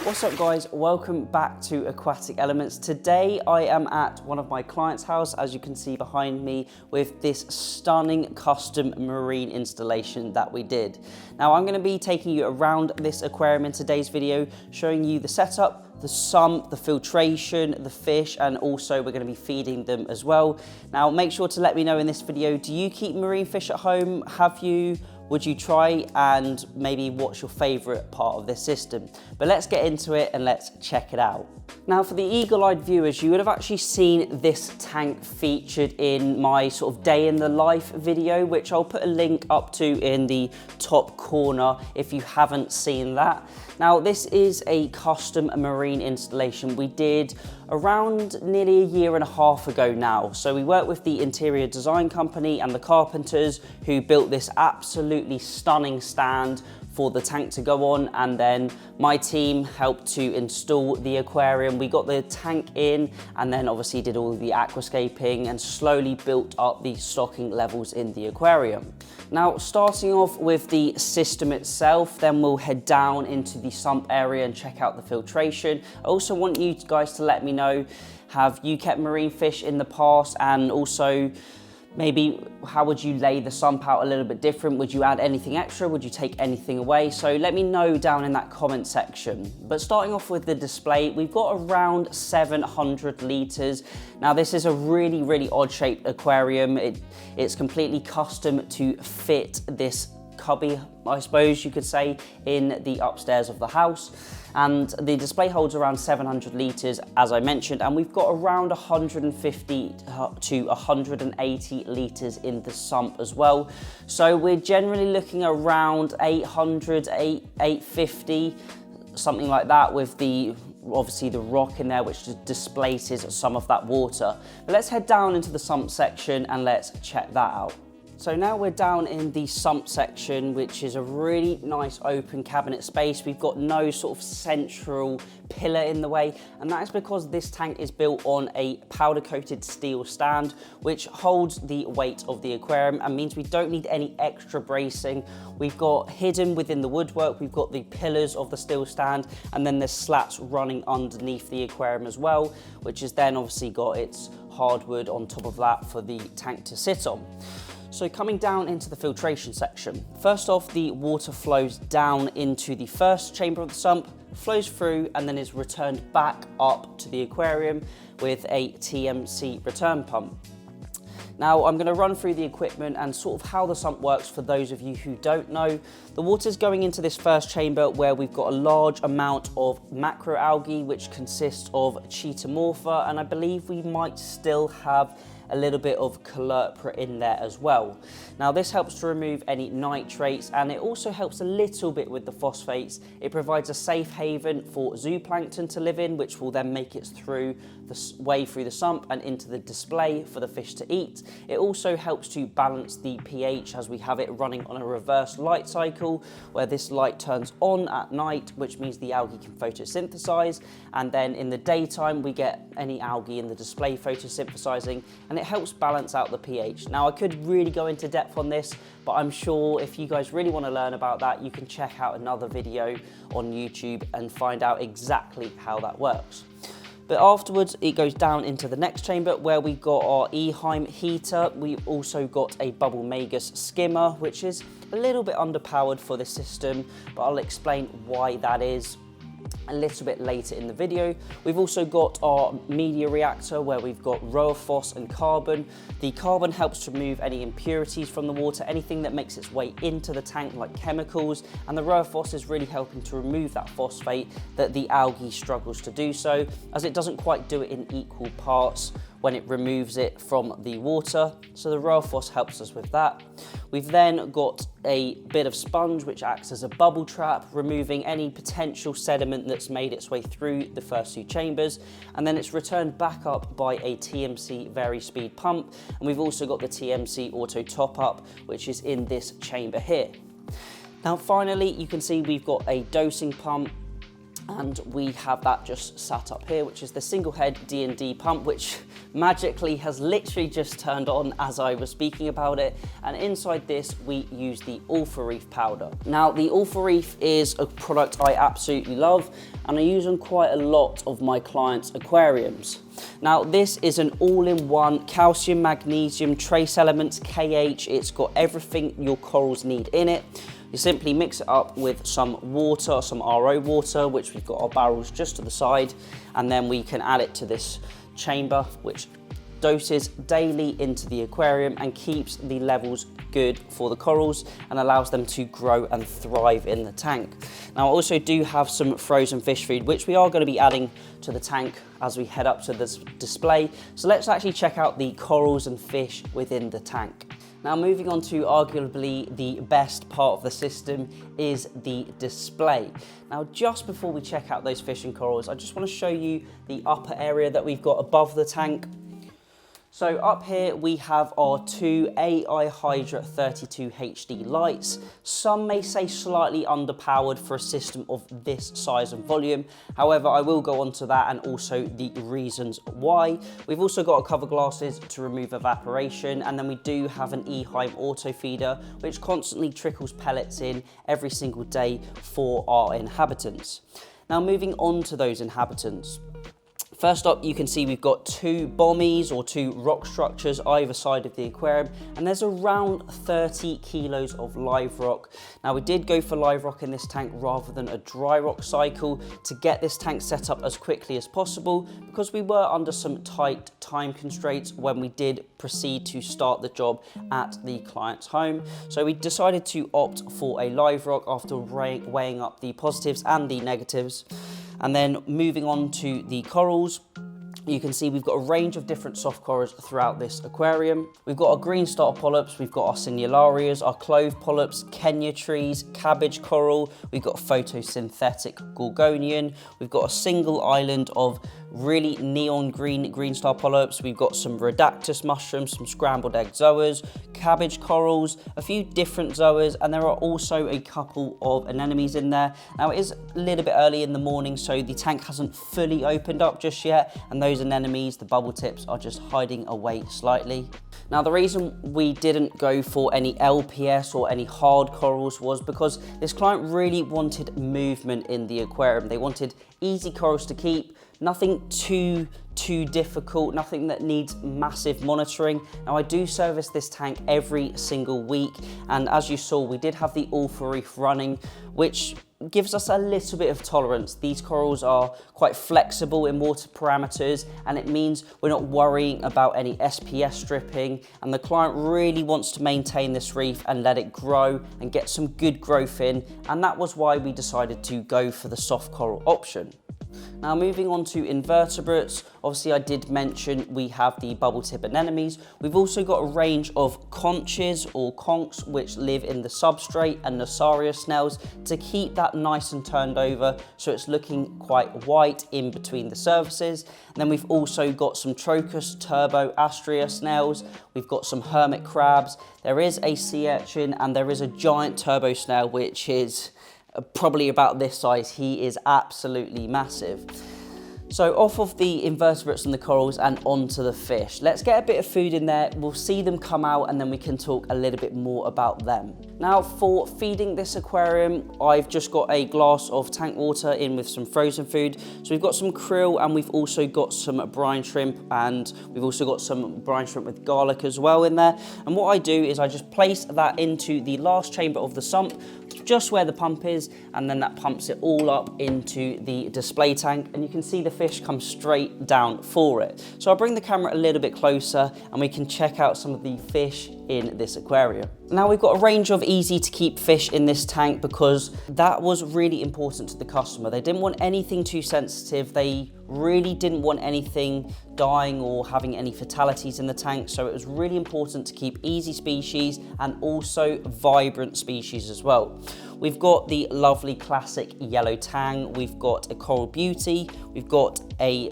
What's up guys, welcome back to Aquatic Elements. Today I am at one of my clients' house, as you can see behind me, with this stunning custom marine installation that we did. Now I'm going to be taking you around this aquarium in today's video, showing you the setup, the sump, the filtration, the fish, and also we're going to be feeding them as well. Now make sure to let me know in this video, do you keep marine fish at home? Have you? Would you try? And maybe what's your favorite part of this system? But let's get into it and let's check it out. Now for the eagle-eyed viewers, you would have actually seen this tank featured in my sort of day in the life video, which I'll put a link up to in the top corner if you haven't seen that. Now this is a custom marine installation we did around nearly a year and a half ago now. So we worked with the interior design company and the carpenters who built this absolutely stunning stand for the tank to go on, and then my team helped to install the aquarium. We got the tank in and then obviously did all the aquascaping and slowly built up the stocking levels in the aquarium. Now starting off with the system itself, then we'll head down into the sump area and check out the filtration. I also want you guys to let me know, have you kept marine fish in the past, and also maybe how would you lay the sump out a little bit different? Would you add anything extra? Would you take anything away? So let me know down in that comment section. But starting off with the display, we've got around 700 litres. Now this is a really odd shaped aquarium. It's completely custom to fit this cubby, I suppose you could say, in the upstairs of the house. And the display holds around 700 litres, as I mentioned, and we've got around 150 to 180 litres in the sump as well. So we're generally looking around 800, 850, something like that, with obviously the rock in there which displaces some of that water. But let's head down into the sump section and let's check that out. So now we're down in the sump section, which is a really nice open cabinet space. We've got no sort of central pillar in the way, and that is because this tank is built on a powder coated steel stand, which holds the weight of the aquarium and means we don't need any extra bracing. We've got hidden within the woodwork, we've got the pillars of the steel stand, and then there's slats running underneath the aquarium as well, which has then obviously got its hardwood on top of that for the tank to sit on. So coming down into the filtration section, first off, the water flows down into the first chamber of the sump, flows through and then is returned back up to the aquarium with a TMC return pump. Now I'm going to run through the equipment and sort of how the sump works for those of you who don't know. The water's going into this first chamber where we've got a large amount of macroalgae, which consists of Chaetomorpha, and I believe we might still have a little bit of Caulerpa in there as well. Now this helps to remove any nitrates, and it also helps a little bit with the phosphates. It provides a safe haven for zooplankton to live in, which will then make it through the way through the sump and into the display for the fish to eat. It also helps to balance the pH as we have it running on a reverse light cycle, where this light turns on at night, which means the algae can photosynthesize, and then in the daytime we get any algae in the display photosynthesizing, and it helps balance out the pH. Now I could really go into depth on this, but I'm sure if you guys really want to learn about that, you can check out another video on YouTube and find out exactly how that works. But afterwards, it goes down into the next chamber where we got our Eheim heater. We've also got a Bubble Magus skimmer, which is a little bit underpowered for this system, but I'll explain why that is a little bit later in the video. We've also got our media reactor where we've got Roaphos and carbon. The carbon helps to remove any impurities from the water, anything that makes its way into the tank like chemicals, and the Roaphos is really helping to remove that phosphate that the algae struggles to do so, as it doesn't quite do it in equal parts when it removes it from the water. So the Roaphos helps us with that. We've then got a bit of sponge which acts as a bubble trap, removing any potential sediment that's made its way through the first two chambers, and then it's returned back up by a TMC Vari-Speed pump, and we've also got the TMC Auto Top Up, which is in this chamber here. Now finally, you can see we've got a dosing pump And we have that just sat up here, which is the single head D&D pump, which magically has literally just turned on as I was speaking about it. And inside this, we use the Alpha Reef powder. Now, the Alpha Reef is a product I absolutely love, and I use on quite a lot of my clients' aquariums. Now, this is an all-in-one calcium, magnesium, trace elements, KH. It's got everything your corals need in it. You simply mix it up with some water, some RO water, which we've got our barrels just to the side, and then we can add it to this chamber, which doses daily into the aquarium and keeps the levels good for the corals and allows them to grow and thrive in the tank. Now, I also do have some frozen fish food, which we are going to be adding to the tank as we head up to this display. So let's actually check out the corals and fish within the tank. Now, moving on to arguably the best part of the system is the display. Now, just before we check out those fish and corals, I just want to show you the upper area that we've got above the tank. So up here we have our two AI Hydra 32 HD lights. Some may say slightly underpowered for a system of this size and volume. However, I will go on to that and also the reasons why. We've also got cover glasses to remove evaporation, and then we do have an Eheim auto feeder, which constantly trickles pellets in every single day for our inhabitants. Now, moving on to those inhabitants. First up, you can see we've got two bommies or two rock structures either side of the aquarium, and there's around 30 kilos of live rock. Now, we did go for live rock in this tank rather than a dry rock cycle to get this tank set up as quickly as possible, because we were under some tight time constraints when we did proceed to start the job at the client's home. So we decided to opt for a live rock after weighing up the positives and the negatives. And then moving on to the corals, you can see we've got a range of different soft corals throughout this aquarium. We've got our green star polyps, we've got our Signalarias, our clove polyps, Kenya trees, cabbage coral, we've got photosynthetic gorgonian, we've got a single island of really neon green star polyps, we've got some rhodactus mushrooms, some scrambled egg zoas, cabbage corals, a few different zoas, and there are also a couple of anemones in there. Now, it is a little bit early in the morning, so the tank hasn't fully opened up just yet, and those anemones, the bubble tips, are just hiding away slightly. Now, the reason we didn't go for any LPS or any hard corals was because this client really wanted movement in the aquarium. They wanted easy corals to keep, nothing too difficult, nothing that needs massive monitoring. Now, I do service this tank every single week, and as you saw, we did have the Alpha Reef running, which gives us a little bit of tolerance. These corals are quite flexible in water parameters, and it means we're not worrying about any SPS stripping, and the client really wants to maintain this reef and let it grow and get some good growth in, and that was why we decided to go for the soft coral option. Now, moving on to invertebrates, obviously I did mention we have the bubble tip anemones. We've also got a range of conches or conchs which live in the substrate, and Nasaria snails to keep that nice and turned over so it's looking quite white in between the surfaces. And then we've also got some Trochus turbo astrea snails, we've got some hermit crabs, there is a sea urchin, and there is a giant turbo snail which is probably about this size. He is absolutely massive. So off of the invertebrates and the corals and onto the fish. Let's get a bit of food in there, we'll see them come out, and then we can talk a little bit more about them. Now, for feeding this aquarium, I've just got a glass of tank water in with some frozen food. So we've got some krill, and we've also got some brine shrimp, and we've also got some brine shrimp with garlic as well in there. And what I do is I just place that into the last chamber of the sump, just where the pump is, and then that pumps it all up into the display tank, and you can see the fish come straight down for it. So I'll bring the camera a little bit closer and we can check out some of the fish in this aquarium. Now, we've got a range of easy to keep fish in this tank because that was really important to the customer. They didn't want anything too sensitive. They really didn't want anything dying or having any fatalities in the tank. So it was really important to keep easy species and also vibrant species as well. We've got the lovely classic yellow tang. We've got a coral beauty. We've got a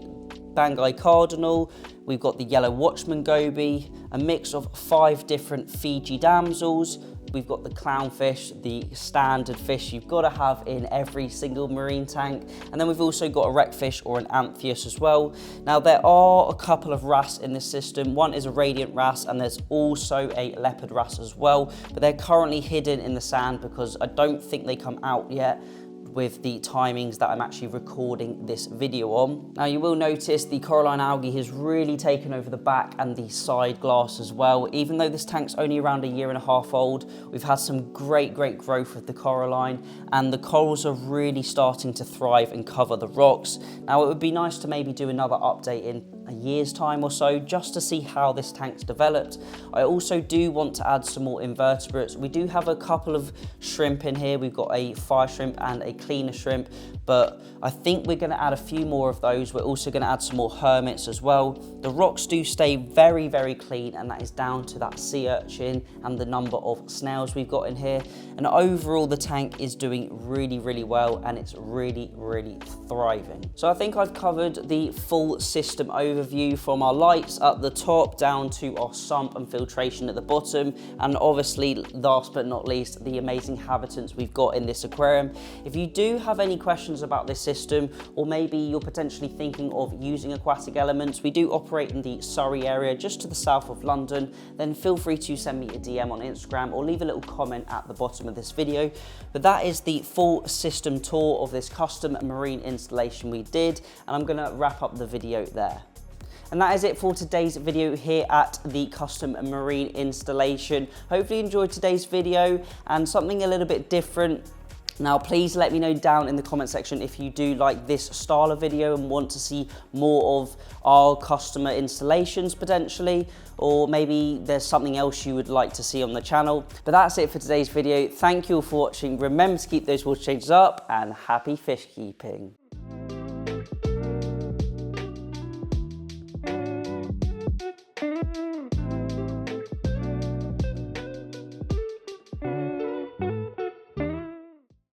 Bangai cardinal. We've got the yellow watchman goby, a mix of 5 different Fiji damsels, we've got the clownfish, the standard fish you've got to have in every single marine tank. And then we've also got a wreckfish or an amphibious as well. Now there are a couple of wrasse in this system. One is a radiant wrasse and there's also a leopard wrasse as well, but they're currently hidden in the sand because I don't think they come out yet with the timings that I'm actually recording this video on. Now you will notice the coralline algae has really taken over the back and the side glass as well. Even though this tank's only around a 1.5 years old, we've had some great growth with the coralline, and the corals are really starting to thrive and cover the rocks. Now it would be nice to maybe do another update in a year's time or so, just to see how this tank's developed. I also do want to add some more invertebrates. We do have a couple of shrimp in here. We've got a fire shrimp and a cleaner shrimp, but I think we're going to add a few more of those. We're also going to add some more hermits as well. The rocks do stay very clean, and that is down to that sea urchin and the number of snails we've got in here. And overall the tank is doing really well, and it's really thriving. So I think I've covered the full system overview, from our lights at the top down to our sump and filtration at the bottom, and obviously last but not least the amazing inhabitants we've got in this aquarium. If you do have any questions about this system, or maybe you're potentially thinking of using Aquatic Elements, we do operate in the Surrey area just to the south of London, then feel free to send me a DM on Instagram or leave a little comment at the bottom of this video. But that is the full system tour of this custom marine installation we did, and I'm going to wrap up the video there. And that is it for today's video here at the custom marine installation. Hopefully you enjoyed today's video and something a little bit different. Now please let me know down in the comment section if you do like this style of video and want to see more of our customer installations potentially, or maybe there's something else you would like to see on the channel. But that's it for today's video. Thank you all for watching. Remember to keep those water changes up, and happy fish keeping.